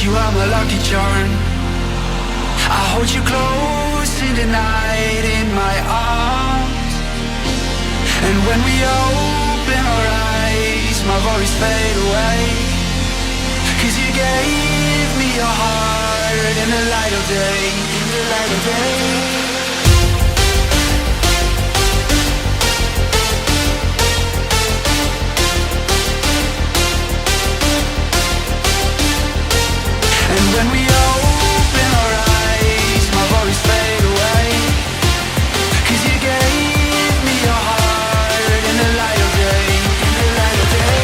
you are my lucky charm. I hold you close in the night in my arms. And when we open our eyes, my worries fade away. 'Cause you gave me your heart in the light of day, in the light of day. When we open our eyes, my worries fade away. 'Cause you gave me your heart in the light of day, in the light of day.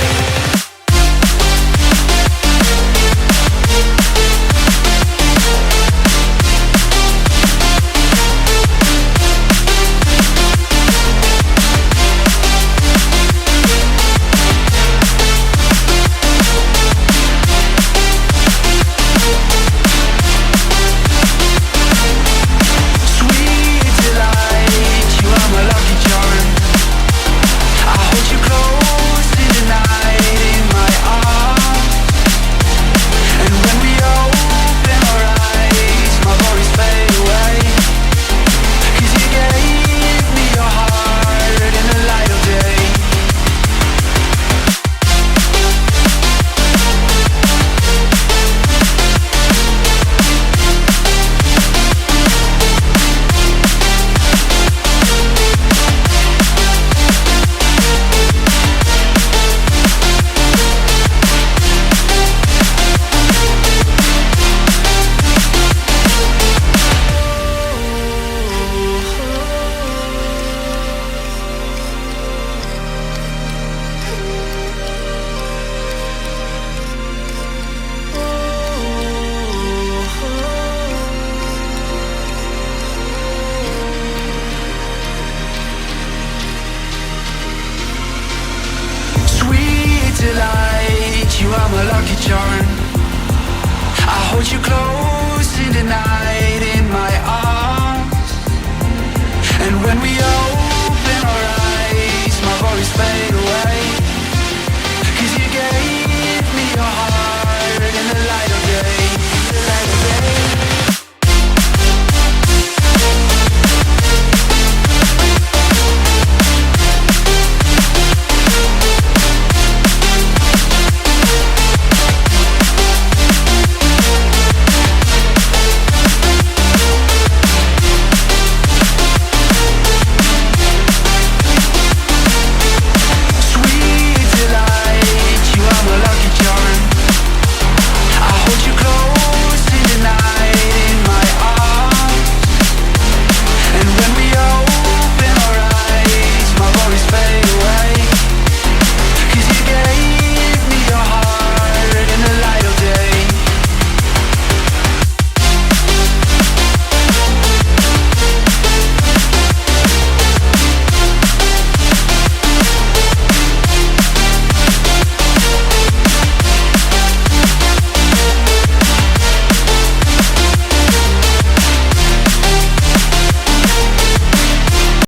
You are my lucky charm. I hold you close in the night in my arms. And when we open our eyes, my worries fade away.